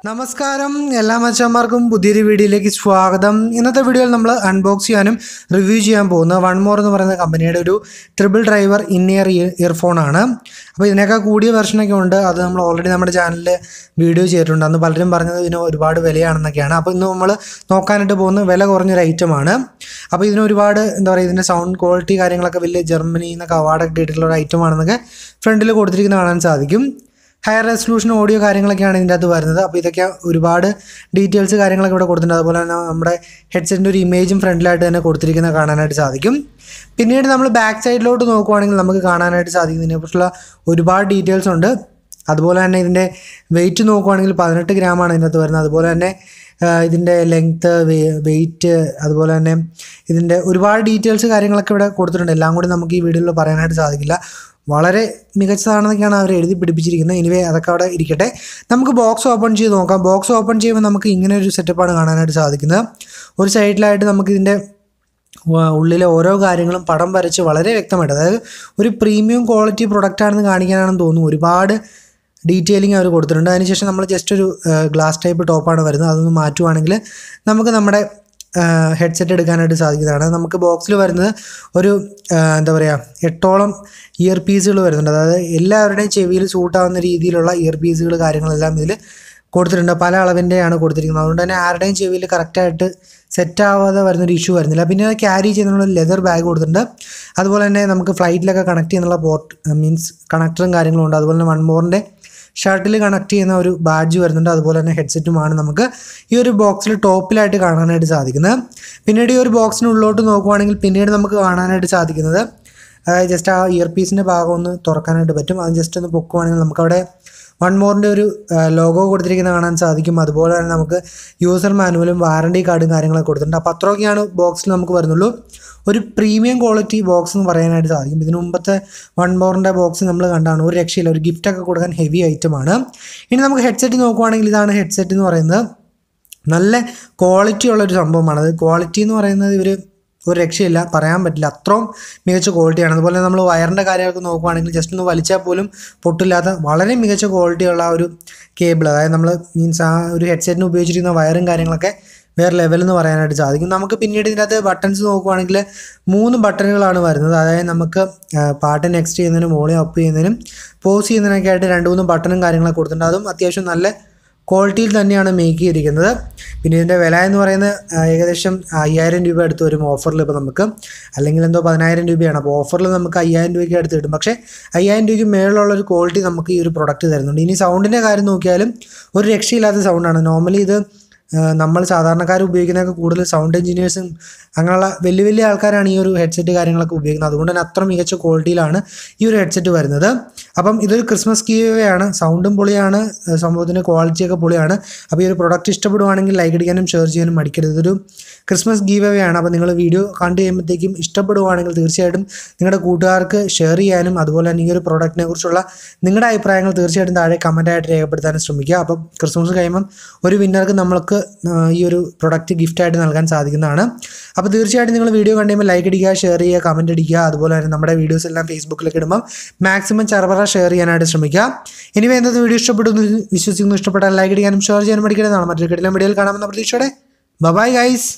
നമസ്കാരം എല്ലാ മച്ചന്മാർക്കും പുതിയൊരു വീഡിയോയിലേക്ക് സ്വാഗതം. ഇന്നത്തെ വീഡിയോയിൽ നമ്മൾ അൺബോക്സ് ചെയ്യാനും റിവ്യൂ ചെയ്യാൻ പോകുന്ന വൺ മോർ എന്ന് പറയുന്ന കമ്പനിയുടെ ഒരു triple driver in year earphone ആണ്. അപ്പോൾ ഇതിനൊക്കെ കൂടിയ വെർഷനൊക്കെ ഉണ്ട്. അത് നമ്മൾ ഓൾറെഡി നമ്മുടെ ചാനലിൽ വീഡിയോ ചെയ്തിട്ടുണ്ട്. അന്ന് പലരും പറഞ്ഞത് ഇതിന് ഒരുപാട് വിലയാണെന്നൊക്കെയാണ്. അപ്പോൾ ഇന്ന് നമ്മൾ നോക്കാനായിട്ട് പോകുന്ന വില കുറഞ്ഞൊരു ഐറ്റമാണ്. അപ്പോൾ ഇതിന് ഒരുപാട് എന്താ പറയുക, ഇതിൻ്റെ സൗണ്ട് ക്വാളിറ്റി കാര്യങ്ങളൊക്കെ വലിയ ജർമ്മനിയിൽ നിന്നൊക്കെ അവാർഡൊക്കെ കിട്ടിയിട്ടുള്ള ഒരു ഐറ്റമാണെന്നൊക്കെ ഫ്രണ്ടിൽ കൊടുത്തിരിക്കുന്നത് കാണാൻ സാധിക്കും. ഹയർ റെസൊല്യൂഷൻ ഓഡിയോ കാര്യങ്ങളൊക്കെയാണ് ഇതിൻ്റെ അകത്ത് വരുന്നത്. അപ്പോൾ ഇതൊക്കെ ഒരുപാട് ഡീറ്റെയിൽസ് കാര്യങ്ങളൊക്കെ ഇവിടെ കൊടുത്തിട്ടുണ്ട്. അതുപോലെ തന്നെ നമ്മുടെ ഹെഡ്സെറ്റിൻ്റെ ഒരു ഇമേജും ഫ്രണ്ടിലായിട്ട് തന്നെ കൊടുത്തിരിക്കുന്നത് കാണാനായിട്ട് സാധിക്കും. പിന്നീട് നമ്മൾ ബാക്ക് സൈഡിലോട്ട് നോക്കുവാണെങ്കിൽ നമുക്ക് കാണാനായിട്ട് സാധിക്കും ഇതിനെക്കുറിച്ചുള്ള ഒരുപാട് ഡീറ്റെയിൽസ് ഉണ്ട്. അതുപോലെ തന്നെ ഇതിൻ്റെ വെയിറ്റ് നോക്കുവാണെങ്കിൽ 18 ഗ്രാമാണ് ഇതിൻ്റെ അകത്ത് വരുന്നത്. അതുപോലെ തന്നെ ഇതിൻ്റെ ലെങ്ത്ത്, വെയിറ്റ്, അതുപോലെ തന്നെ ഇതിൻ്റെ ഒരുപാട് ഡീറ്റെയിൽസ് കാര്യങ്ങളൊക്കെ ഇവിടെ കൊടുത്തിട്ടുണ്ട്. എല്ലാം കൂടി നമുക്ക് ഈ വീഡിയോയിൽ പറയാനായിട്ട് സാധിക്കില്ല. വളരെ മികച്ചതാണെന്നൊക്കെയാണ് അവർ എഴുതി പിടിപ്പിച്ചിരിക്കുന്നത്. എനിവേ അതൊക്കെ അവിടെ ഇരിക്കട്ടെ. നമുക്ക് ബോക്സ് ഓപ്പൺ ചെയ്ത് നോക്കാം. ബോക്സ് ഓപ്പൺ ചെയ്യുമ്പോൾ നമുക്ക് ഇങ്ങനെ ഒരു സെറ്റപ്പാണ് കാണാനായിട്ട് സാധിക്കുന്നത്. ഒരു സൈഡിലായിട്ട് നമുക്കിതിൻ്റെ ഉള്ളിലെ ഓരോ കാര്യങ്ങളും പടം വരച്ച് വളരെ വ്യക്തമായിട്ട്, അതായത് ഒരു പ്രീമിയം ക്വാളിറ്റി പ്രൊഡക്റ്റാണെന്ന് കാണിക്കാനാണെന്ന് തോന്നുന്നു. ഒരുപാട് ഡീറ്റെയിലിംഗ് അവർ കൊടുത്തിട്ടുണ്ട്. അതിനുശേഷം നമ്മൾ ജസ്റ്റ് ഒരു ഗ്ലാസ് ടൈപ്പ് ടോപ്പാണ് വരുന്നത്. അതൊന്ന് മാറ്റുവാണെങ്കിൽ നമുക്ക് നമ്മുടെ ഹെഡ്സെറ്റ് എടുക്കാനായിട്ട് സാധിക്കുന്നതാണ്. നമുക്ക് ബോക്സിൽ വരുന്നത് ഒരു എന്താ പറയുക 8ഓളം ഇയർ പീസുകൾ വരുന്നുണ്ട്. അതായത് എല്ലാവരുടെയും ചെവിയിൽ സൂട്ടാവുന്ന രീതിയിലുള്ള ഇയർ പീസുകൾ കാര്യങ്ങളെല്ലാം ഇതിൽ കൊടുത്തിട്ടുണ്ട്. പല അളവിൻ്റെയാണ് കൊടുത്തിരിക്കുന്നത്. അതുകൊണ്ട് തന്നെ ആരുടെയും ചെവിയിൽ കറക്റ്റായിട്ട് സെറ്റാവാതെ വരുന്നൊരു ഇഷ്യൂ വരുന്നില്ല. പിന്നെ അത് ക്യാരി ചെയ്യുന്നുള്ള ലെതർ ബാഗ് കൊടുത്തിട്ടുണ്ട്. അതുപോലെ തന്നെ നമുക്ക് ഫ്ലൈറ്റിലൊക്കെ കണക്ട് ചെയ്യുന്നുള്ള മീൻസ് കണക്ടറും കാര്യങ്ങളും ഉണ്ട്. അതുപോലെ തന്നെ വൺ മോറിൻ്റെ ഷർട്ടിൽ കണക്ട് ചെയ്യുന്ന ഒരു ബാഡ്ജ് വരുന്നുണ്ട്. അതുപോലെ തന്നെ ഹെഡ്സെറ്റുമാണ് നമുക്ക് ഈ ഒരു ബോക്സിൽ ടോപ്പിലായിട്ട് കാണാനായിട്ട് സാധിക്കുന്നത്. പിന്നീട് ഈ ഒരു ബോക്സിനുള്ളിലോട്ട് നോക്കുവാണെങ്കിൽ പിന്നീട് നമുക്ക് കാണാനായിട്ട് സാധിക്കുന്നത് അതായത് ജസ്റ്റ് ആ ഇയർ പീസിൻ്റെ ഭാഗം ഒന്ന് തുറക്കാനായിട്ട് പറ്റും. അത് ജസ്റ്റ് ഒന്ന് പൊക്കുവാണെങ്കിൽ നമുക്കവിടെ വൺ മോറിൻ്റെ ഒരു ലോഗോ കൊടുത്തിരിക്കുന്നത് കാണാൻ സാധിക്കും. അതുപോലെ തന്നെ നമുക്ക് യൂസർ മാനുവലും വാറണ്ടി കാർഡും കാര്യങ്ങളൊക്കെ കൊടുത്തിട്ടുണ്ട്. അപ്പോൾ അത്രയൊക്കെയാണ് ബോക്സിൽ നമുക്ക് വരുന്നുള്ളൂ. ഒരു പ്രീമിയം ക്വാളിറ്റി ബോക്സ് എന്ന് പറയാനായിട്ട് സാധിക്കും. ഇതിനു മുമ്പത്തെ വൺ മോറിൻ്റെ ബോക്സ് നമ്മൾ കണ്ടാണ്, ഒരു രക്ഷയില്ല. ഒരു ഗിഫ്റ്റൊക്കെ കൊടുക്കാൻ ഹെവി ഐറ്റമാണ്. ഇനി നമുക്ക് ഹെഡ്സെറ്റ് നോക്കുവാണെങ്കിൽ ഇതാണ് ഹെഡ്സെറ്റ് എന്ന് പറയുന്നത്. നല്ല ക്വാളിറ്റി ഉള്ളൊരു സംഭവമാണ്. അത് ക്വാളിറ്റി എന്ന് പറയുന്നത് ഒരു രക്ഷയില്ല, പറയാൻ പറ്റില്ല, അത്രയും മികച്ച ക്വാളിറ്റിയാണ്. അതുപോലെ നമ്മൾ വയറിൻ്റെ കാര്യമൊക്കെ നോക്കുവാണെങ്കിൽ ജസ്റ്റ് ഒന്ന് വലിച്ചാൽ പോലും പൊട്ടില്ലാത്ത വളരെ മികച്ച ക്വാളിറ്റിയുള്ള ഒരു കേബിൾ, അതായത് നമ്മൾ മീൻസ് ആ ഒരു ഹെഡ്സെറ്റിന് ഉപയോഗിച്ചിരിക്കുന്ന വയറും കാര്യങ്ങളൊക്കെ വേറെ ലെവലെന്ന് പറയാനായിട്ട് സാധിക്കും. നമുക്ക് പിന്നീട് ഇതിനകത്ത് ബട്ടൺസ് നോക്കുവാണെങ്കിൽ 3 ബട്ടണുകളാണ് വരുന്നത്. അതായത് നമുക്ക് പാട്ട് നെക്സ്റ്റ് ചെയ്യുന്നതിനും വോളിയം അപ്പ് ചെയ്യുന്നതിനും പോസ് ചെയ്യുന്നതിനൊക്കെ ആയിട്ട് 2-3 ബട്ടണും കാര്യങ്ങളൊക്കെ കൊടുത്തിട്ടുണ്ട്. അതും അത്യാവശ്യം നല്ല ക്വാളിറ്റിയിൽ തന്നെയാണ് മേക്ക് ചെയ്തിരിക്കുന്നത്. പിന്നെ ഇതിൻ്റെ വില എന്ന് പറയുന്നത് ഏകദേശം 5000 രൂപ അടുത്ത് വരും ഓഫറിൽ. ഇപ്പോൾ നമുക്ക് അല്ലെങ്കിൽ എന്തോ 10000 രൂപയാണ്. അപ്പോൾ ഓഫറിൽ നമുക്ക് 5000 രൂപയ്ക്ക് അടുത്ത് കിട്ടും. പക്ഷേ 5000 രൂപയ്ക്ക് മേളിലുള്ളൊരു ക്വാളിറ്റി നമുക്ക് ഈ ഒരു പ്രൊഡക്റ്റ് തരുന്നുണ്ട്. ഇനി സൗണ്ടിൻ്റെ കാര്യം നോക്കിയാലും ഒരു രക്ഷയില്ലാത്ത സൗണ്ടാണ്. നോർമലി ഇത് നമ്മൾ സാധാരണക്കാർ ഉപയോഗിക്കുന്നതൊക്കെ കൂടുതൽ സൗണ്ട് എഞ്ചിനീയേഴ്സും അങ്ങനെയുള്ള വലിയ വലിയ ആൾക്കാരാണ് ഈ ഒരു ഹെഡ്സെറ്റ് കാര്യങ്ങളൊക്കെ ഉപയോഗിക്കുന്നത്. അതുകൊണ്ട് തന്നെ അത്ര മികച്ച ക്വാളിറ്റിയിലാണ് ഈ ഒരു ഹെഡ്സെറ്റ് വരുന്നത്. അപ്പം ഇതൊരു ക്രിസ്മസ് ഗീവ് ആണ്. സൗണ്ടും പൊളിയാണ്, സംഭവത്തിൻ്റെ ക്വാളിറ്റിയൊക്കെ പൊളിയാണ്. അപ്പോൾ ഈ ഒരു പ്രൊഡക്റ്റ് ഇഷ്ടപ്പെടുവാണെങ്കിൽ ലൈക്ക് അടിക്കാനും ഷെയർ ചെയ്യാനും മടിക്കരുത്. ഇതൊരു ക്രിസ്മസ് ഗീവ് ആണ്. അപ്പോൾ നിങ്ങൾ വീഡിയോ കണ്ടു കഴിയുമ്പോഴത്തേക്കും ഇഷ്ടപ്പെടുവാണെങ്കിൽ തീർച്ചയായിട്ടും നിങ്ങളുടെ കൂട്ടുകാർക്ക് ഷെയർ ചെയ്യാനും അതുപോലെ തന്നെ ഈ ഒരു പ്രൊഡക്റ്റിനെ കുറിച്ചുള്ള നിങ്ങളുടെ അഭിപ്രായങ്ങൾ തീർച്ചയായിട്ടും താഴെ കമൻറ്റായിട്ട് രേഖപ്പെടുത്താനും ശ്രമിക്കുക. അപ്പം ക്രിസ്മസ് കഴിയുമ്പം ഒരു വിന്നർക്ക് നമ്മൾക്ക് ഈ ഒരു പ്രൊഡക്റ്റ് ഗിഫ്റ്റായിട്ട് നൽകാൻ സാധിക്കുന്നതാണ്. അപ്പോൾ തീർച്ചയായിട്ടും നിങ്ങൾ വീഡിയോ കണ്ടു കഴിയുമ്പോൾ ലൈക്ക് അടിക്കുക, ഷെയർ ചെയ്യുക, കമൻറ്റ് അടിക്കുക. അതുപോലെ തന്നെ നമ്മുടെ വീഡിയോസ് എല്ലാം ഫേസ്ബുക്കിലേക്ക് ഇടുമ്പോൾ മാക്സിമം ചറപറ ഷെയർ ചെയ്യാനായിട്ട് ശ്രമിക്കുക. ഇനി വേണ്ടത് വീഡിയോ ഇഷ്ടപ്പെട്ടു വിശ്വസിക്കുന്നു. ഇഷ്ടപ്പെട്ടാൽ ലൈക്ക് അടിക്കാനും ഷെയർ ചെയ്യാനും മടിക്കരുതാണ്. മറ്റൊരു കിടിലൻ വീഡിയോയിൽ കാണാമെന്ന പ്രതീക്ഷയോടെ ബൈ ഗൈസ്.